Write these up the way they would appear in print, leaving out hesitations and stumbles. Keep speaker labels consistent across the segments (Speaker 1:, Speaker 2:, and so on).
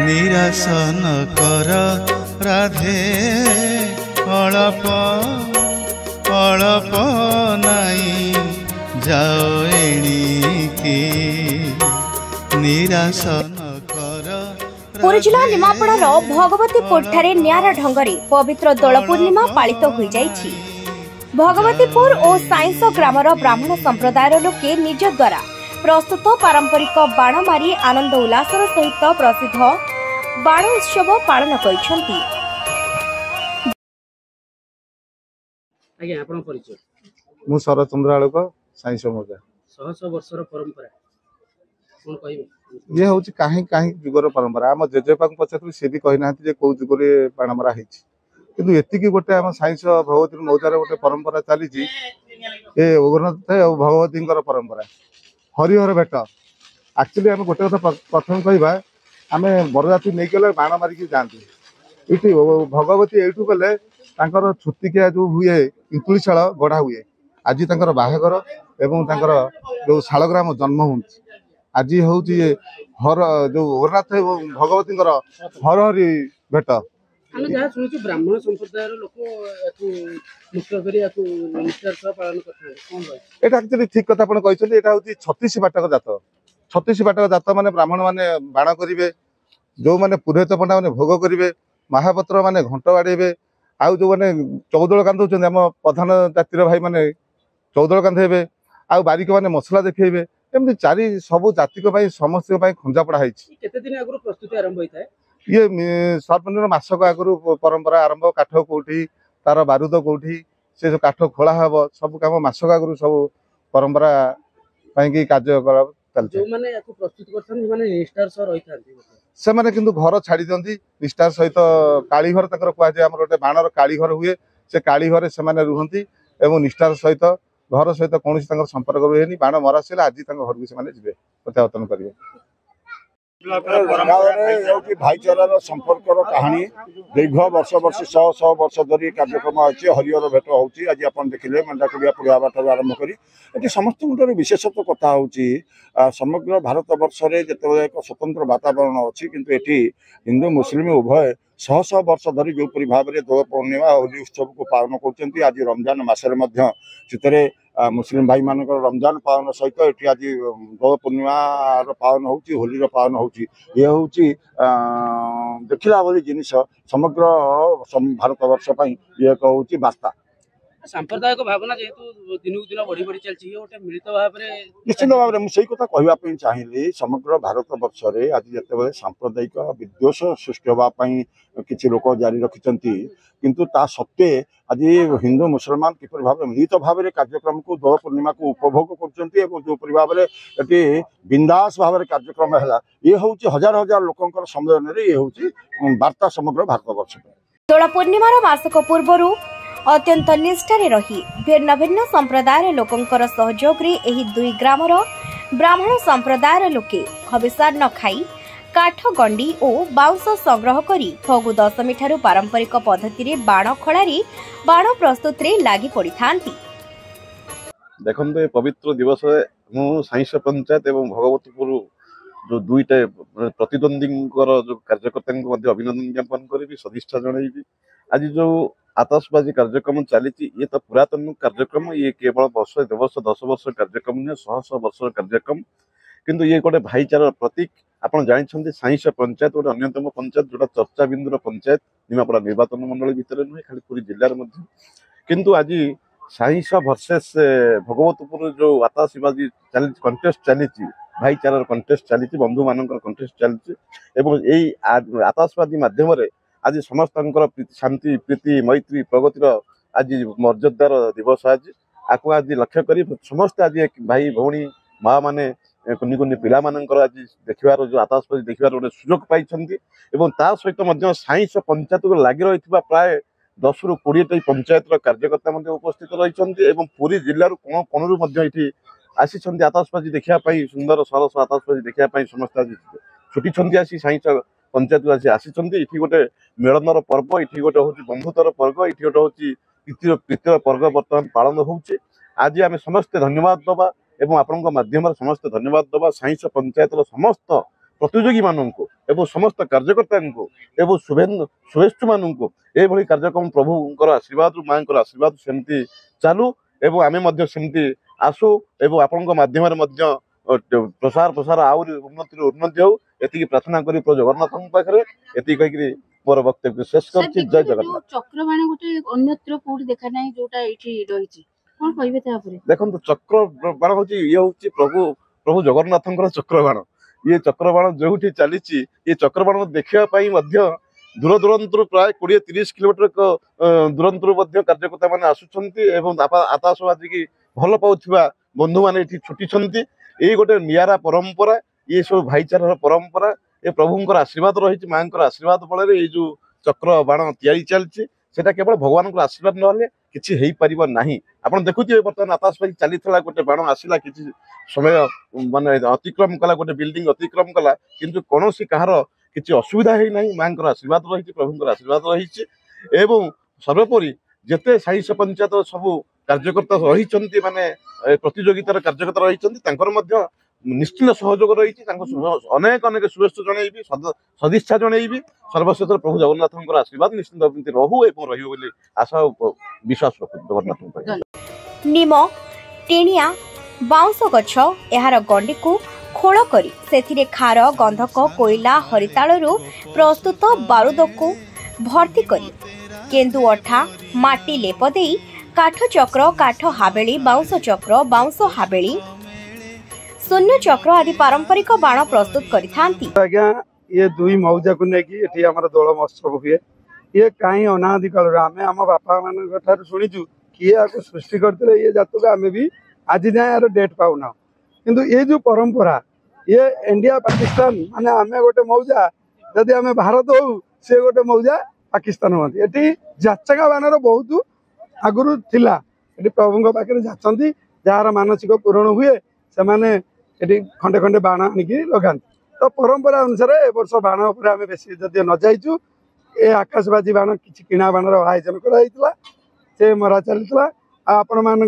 Speaker 1: निरासन कर राधे अळप अळप नाई जाओ एणिकी निरासन कर।
Speaker 2: पुरी जिला निमापड़ार भगवतीपुर ठारे न्यारा ढंगरे पवित्र दोल पूर्णिमा पालित हो जाइछि। भगवतीपुर और साइंस ग्रामर ब्राह्मण संप्रदायर लोके निज द्वारा प्रस्तुत पारंपरिक बाण मारी आनंद उल्लासर सहित प्रसिद्ध बाण उत्सव पालन करिसेंती।
Speaker 3: आज्ञा आपण परिचय
Speaker 4: मु शरचंद्र आलोक साइंस मजा
Speaker 3: 100 वर्षर परंपरा कोन कहिबे
Speaker 4: ये होची काहे काहे जुगर परंपरा हम जेजेपा को पछतु से भी कहि नाहंती जे को जुगरे बाण मारा हिची किंतु एतिकी गोटे हम साइंस भगवती मौजार गोटे परंपरा चली छी ए ओगरनाथ और भगवती परंपरा हरिहर भेट एक्चुअली आम गोटे कथा प्रथम कहवा आम बरजाती नहीं गले बाण मारिक जाती ये भगवती एठू गले छुतिकिया जो हुए इंतुशाल गढ़ा हुए आज बाहागर एवं जो शालग्राम जन्म हो आज हूँ हर जो ओरनाथ भगवती हरहरी भेट
Speaker 3: हम जहाँ सुनिଛୁ ब्राह्मण संप्रदायर लोक मुख्य करी निष्ठार सह पालन करथां
Speaker 4: एटा एक्चुअली ठीक कथा आपण कहछन एटा होती 36 बाटक जात 36 बाटक जात माने ब्राह्मण माने बाण करिवे जो माने पुरोहित पंडा माने भोग करिवे महापत्र माने घंट बाड़ेबे आउ जो माने चौदल कांदुचन हम प्रधान जातिर भाई माने चौदल कांदेबे आउ बारिक माने मसला देखैबे एमति चारि सब जातिक भाई समस्त भाई खंजा पड़ा हैछि।
Speaker 3: केते दिन आगु प्रस्तुति आरंभ होई थाए
Speaker 4: ये सर्वनिम्न मासक आगु परंपरा आरंभ काठ कोठी तार बारूद कोठी से जो काठ खोला हम सब कम मासक आगु सब परंपरा कार्य
Speaker 3: जो माने याको प्रस्तुत करथन माने निष्ठार सह रही थांती
Speaker 4: से माने किंतु घर छाड़ी दियंती निष्ठार सहित काली घर तकर कुआ जे हमर गोटे बाणर काली घर हुए से काली घरे से माने रुहंती एवं निष्ठार सहित घर सहित कोनोसी तंगर संपर्क रुहेनी बाण मरा से आज तंग घर से माने जिवे प्रत्यावर्तन करिवे।
Speaker 5: भाईचारार संपर्कर कहानी दीर्घ वर्ष वर्ष 100 वर्ष धरी कार्यक्रम अच्छे हरिहर भेट होची आज आप देखिले मंडाकुड़िया पड़िया बाट आरंभ करी समस्त विशेषत्व कथा होची समग्र भारत वर्ष रे जते एक स्वतंत्र वातावरण अच्छी किंतु एठी हिंदू मुस्लिम उभय 100 वर्ष धरी जो भाव में दोल पूर्णिमा होली उत्सव को पालन कर आज रमजान मसरे से मुस्लिम भाई मान रमजान पालन सहित ये आज दोल पूर्णिमा पालन होली होली पालन होची ये हूँ देखला भली जिनिस समग्र भारत वर्ष ये एक हूँ बार्ता
Speaker 3: सांप्रदायिक भावना जेहेतु दिन को दिन बढ़ी बढ़ी चलती है गोटे मिलित भाव में
Speaker 5: निश्चित भाव में मुझे कथा कहवाई चाहिए समग्र भारत वर्ष रे आज जिते सांप्रदायिक विद्वेष सृष्टि होगापी किसी लोक जारी रखिंट किंतु ता सत्वे आज हिंदू मुसलमान किपर भाव मिलित भाव में कार्यक्रम को दोल पूर्णिमा को उपभोग कर भाव में बिंदास भाव में कार्यक्रम है ये हूँ हजार हजार लोक सम्मेलन ये हूँ वार्ता समग्र भारत वर्ष
Speaker 2: दोल पूर्णिमार मासक पूर्व अत्यंत निष्ठारे रही भिन्न भिन्न संप्रदायर लोकंकर सहयोग रे एही दुई ग्रामर ब्राह्मण संप्रदायर लोके हविषान्न खाई काठ गंडी और बाउंस संग्रह करी फगु दशमी ठारू पारंपरिक पद्धति रे बाण खळारी बाण प्रस्तुत रे लागि पड़ी थांती।
Speaker 6: देखंतु ए पवित्र दिवस मु साइंस पंचायत एवं भगवतीपुर जो दुईटा प्रतिद्वंदींकर जो कार्यकर्ता को अभिनंदन ज्ञापन करी सदिच्छा जनइबी आज जो आतशबाजी कार्यक्रम चली ये तो पुरातन कार्यक्रम ये केवल वर्ष 2 वर्ष 10 वर्ष कार्यक्रम नुहे 100 वर्ष कार्यक्रम किंतु ये गोटे भाईचार प्रतीक आप जानते साइंस पंचायत गोटे अन्यतम पंचायत जोटा चर्चा बिंदुर पंचायत निमापड़ा निर्वाचन मंडल भितर नुहे खाली पूरी जिले में किंतु आज साइंस वर्सेस भगवतपुर जो आतशबाजी कंटेस्ट चली भाईचार कंटेस्ट चली बंधु मान कंटेस्ट चली आतशबाजी मध्यम आज समस्त शांति प्रीति मैत्री प्रगतिर आज मर्यादार दिवस आज आपको आज लक्ष्य कर समस्त आज भाई भौणी माँ मैंने कुनि कुनि पिला मानकर आज देखिबार जो आतशबाजी देखिबार गोटे सुजोग पाई सहित साइंस पंचायत को लगी रही प्राय 10 ରୁ 20टी पंचायत कार्यकर्ता उपस्थित रही पूरी जिलूर कोण कोणरू ये आसी आतशबाजी देखापी सुंदर सरस आतशबाजी देखापी समस्त आज छुटी आसी साइंस पंचायत आज आसी गोटे मिलनर पर्व ये गोटे हूँ बंधुतार पर्व ये गोटे हूँ प्रीतिर पर्व बर्तमान पालन होचे आज आम समस्ते धन्यवाद दबा एवं आपण माध्यम समस्त धन्यवाद दबा साइंस पंचायत समस्त प्रतियोगी मानू एवं समस्त कार्यकर्ता एवं शुभेच्छु मानू एभली कार्यक्रम प्रभुंकर आशीर्वाद माँ आशीर्वाद सेमती चालू एवं आमे सेमती आसू एवं आपण माध्यम प्रसार प्रसार आहरी उन्नति हो ये प्रार्थना करी प्रभु जगन्नाथ पाखे ये कही मोर वक्तव्य शेष कर जय जगन्नाथ।
Speaker 7: चक्रबाण गोटे अन्यत्र कोठी देखा नाही जोटा एठी रहिछि कोन कहबे ता परे
Speaker 6: देखो चक्रबाण हूँ ये हूँ प्रभु प्रभु जगन्नाथ चक्रबाण ये चक्रबाण जो चली ये चक्रबाण देखा दूर दूरांतर प्राय 20-30 किलोमीटर दूरांतर कार्यकर्ता मैंने आसुंच आताशबाजी की भल पाउथिबा बंधु मैंने छुटी ये गोटे नियारा परंपरा ये सब भाईचारार परंपरा ये प्रभुंकर आशीर्वाद रही माँ आशीर्वाद बल ये जो चक्र बाण चलती सेटा केवल भगवान आशीर्वाद ना किसी हो पार ना आप देखुए बर्तमान आताशबाजी चली गोटे बाण आसला कि समय माने अतिक्रम कला गोटे बिल्डिंग अतिक्रम कला किंतु कौन कहार किसी असुविधा है ना माँ आशीर्वाद रही प्रभुंर आशीर्वाद रही एवं सर्वोपरि जिते साई पंचायत सबू कार्यकर्ता रही माने प्रतियोगितार कार्यकर्ता रही निश्चित सहयोग रही अनेक अनेक शुभेच्छा जनईबी सदिच्छा जनईबी सर्वशेष प्रभु जगन्नाथ आशीर्वाद निश्चित रहू एवं रही आशा विश्वास रखु जगन्नाथ।
Speaker 2: निम टेणिया बाउंस गछ एहार गंडी को खोल करी सेथिरे खार गंधक कोईला हरितालरू प्रस्तुत बारूद को भर्ती करी केन्दु अठा माटी लेप देई काठ चक्र काठ हाबेली बाउंस हाबेली शून्य चक्र आदि पारंपरिक बाण प्रस्तुत करिथांती।
Speaker 8: आज्ञा ये दुई मौजा को लेकिन एठी हमर दोल महोत्सव हुए ये कहीं अनादि काल आम आम बापा मान शुणीचु किए आपको सृष्टि करते ये जातक आम भी आज जाए यार डेट पाऊना किंतु ये जो परंपरा ये इंडिया पाकिस्तान माने आम गोटे मौजा जदि आम भारत हो सी गोटे मौजा पाकिस्तान हमें ये जाचका बाणर बहुत आगुरी थिला ये प्रभु पाखे जाचती जार मानसिक पूरण हुए से माने खंडे खंडे बाण आनिकी लगाती तो परंपरा अनुसार ए वर्ष बाण उपर आम बेसी जदि न जाइचु ए आकाशबाजी बाण कि किणा बाणर आयोजन कराइला से मरा चलता आपण मान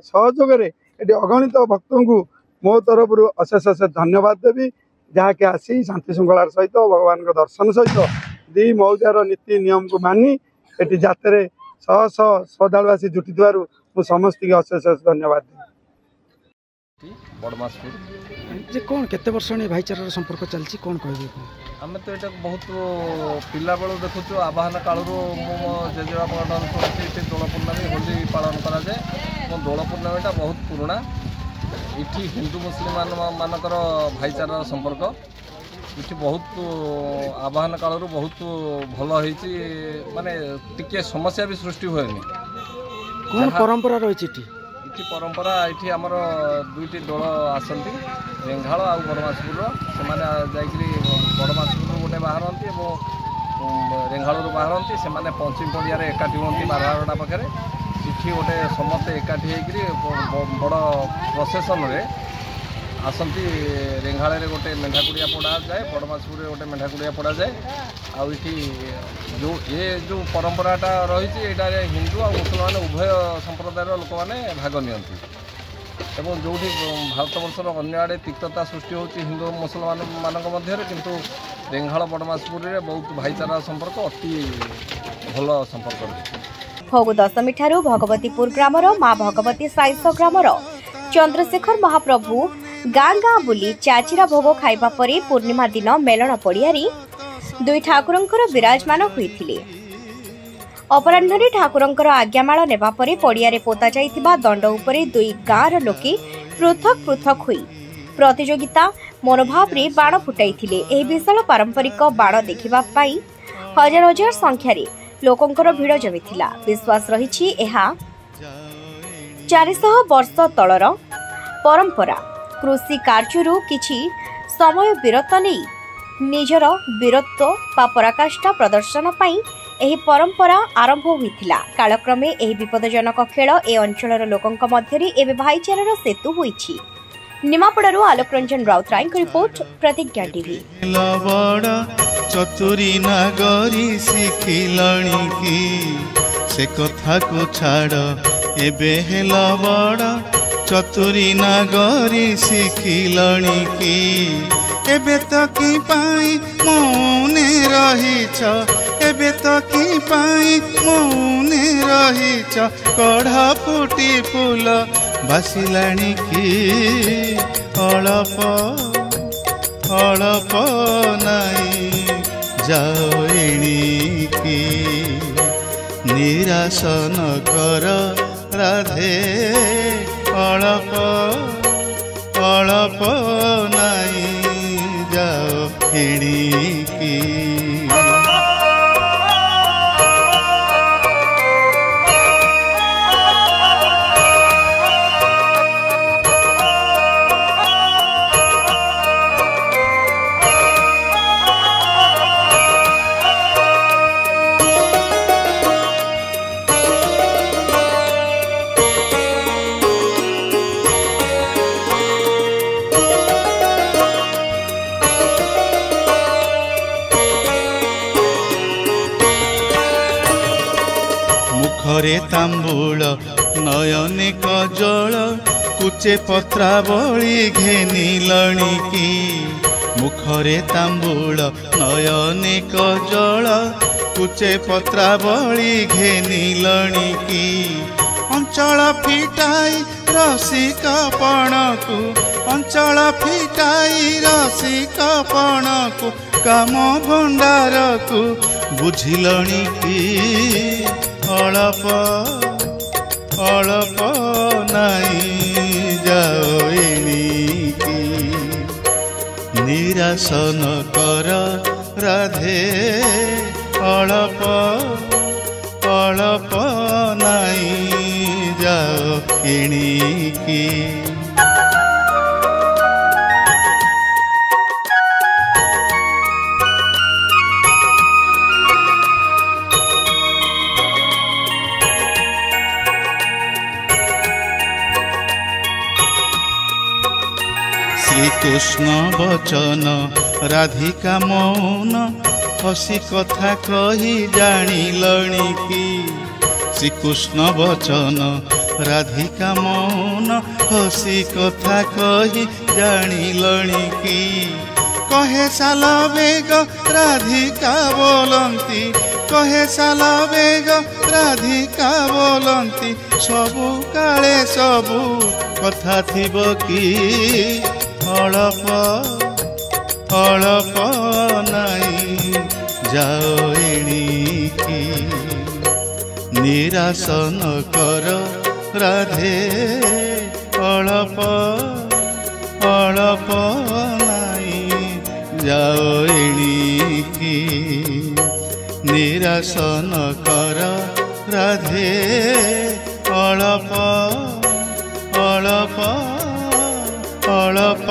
Speaker 8: सहयोग अगणित भक्त को मो तरफ अशेष अशेष धन्यवाद देवी जहाँकि आसी शांति श्रृंखलार सहित भगवान दर्शन सहित दी मौजार नीति नियम को मानी ये जातरे शह शह श्रद्धालुवासी जुटी मुझे समस्त अशेष अशेष धन्यवाद देवी।
Speaker 3: जे कौन केते वर्ष भाईचारार संपर्क चलछि कौन कहबे
Speaker 9: आम तो ये बहुत पिला बेलू देखु आवाहन कालू मो जेजेबापा दोल पूर्णमी होली पालन कराए मो दोल पूर्णमीटा बहुत पुराणा इठी हिंदू मुस्लिम मानकर भाईचारार संपर्क इठी बहुत आवाहन कालू बहुत भल होती माने टिके समस्या भी सृष्टि हुए
Speaker 3: कौन परंपरा रही
Speaker 9: इठी परंपरा इठी आमर दुईटी दल आसती रेंघाल आ बड़मासपुर से बड़मासपुर गोटे बाहर रेंघालू बाहर से पंचम पड़िया एकाठी हमें बारहाड़ा पाखे इठी गोटे समस्ते एकाठी बड़ प्रसेसन आसती रेंघाड़ गोटे मेढाकुड़िया पड़ा जाए बड़मासपुर गोटे मेढाकुड़िया पड़ा जाए आठी जो ये जो परंपराटा रही हिंदू और मुसलमान उभय संप्रदायर लोक मैंने भाग नियंती एवं जो भारत वर्षर अन्य आड़े तिक्तता सृष्टि होती हिंदू मुसलमान मान मध्य किंतु रेंघाड़ बड़मासपुर में बहुत भाईचारा संपर्क अति भल संपर्क रही।
Speaker 2: फगु दशमी ठारू भगवतीपुर ग्रामर माँ भगवती साइस ग्रामर चंद्रशेखर महाप्रभु गाँ गाँ बुली चाचिरा भोग खाइबा परे पूर्णिमा दिन मेलन पड़ियारी दुई ठाकुरंकर विराजमान होइथिले। अपराह्न ठाकुरंकर आज्ञामाल नेबा परे पड़ियारे पोता जाइथिबा दंड उपरे दुई गाँर लोके पृथक पृथक होई प्रतियोगिता मनोभाव रे बाण फुटाइथिले। एही विशाल पारंपरिक बाण देखिबा पाई हजार हजार संख्यारे लोकंकर भिड़ जमिथिला। विश्वास रहिछि एहा 400 वर्ष तलर परंपरा। कृषि कार्यरू किछि समय विरत नहीं निजर वीरत्व बा पराकाष्ठा प्रदर्शन पाई एही परंपरा आरंभ होइथिला। कालक्रमे एही विपदजनक खेल ए अंचलर लोकंक मध्यरे एबे भाईचारार सेतु होइछि। निमापड़ारू आलोक रंजन राउतराय की रिपोर्ट प्रतिज्ञा टीवी।
Speaker 1: चतुरी नागरी शिखिलणी की से कथा को छाड़ एबे हेला बड़ा चतुरी नागरी शिखिलणी की एबे तो की पाई मौने रहिछ एबे तो की पाई मौने रहिछ कढ़ा फुटी फूल बासिलाणी की अळप अळप नाई जाओ एणिकी निराश न कर राधे अळप अळप नाई जाओ एणिकी मुखरे तांबूल नयने कजल कुचे पत्रावली घेनिलणी की मुखरे तांबूल नयने कजल कुचे पत्रावली घेनिलणी की अंचल फिटाई रसिक पणकु अंचल फिटाई रसिक पणकु काम भंडार को बुझिलणी की अळप अळप नाई जाओ एणिकी निराश न कर राधे अळप अळप नाई जाओ एणिकी श्रीकृष्ण वचन राधिका मौन हसी कथा कही जानिलणी की श्रीकृष्ण वचन राधिका मौन हसी कथा कही जानिलणी की कहे साल बेग राधिका बोलंती कहे साल बेग राधिका बोलंती सबु काले सबु कथा थिब की अळप अळप नाई जाओ एणिकी निराश न कर राधे अळप अळप नाई जाओ एणिकी निराश न कर राधे अळप अळप अळप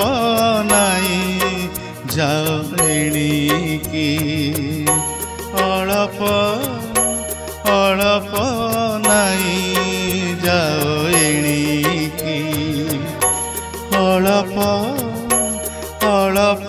Speaker 1: नाई जाओ एणिकी अळप अळप नाई जाओ एणिकी अळप अळप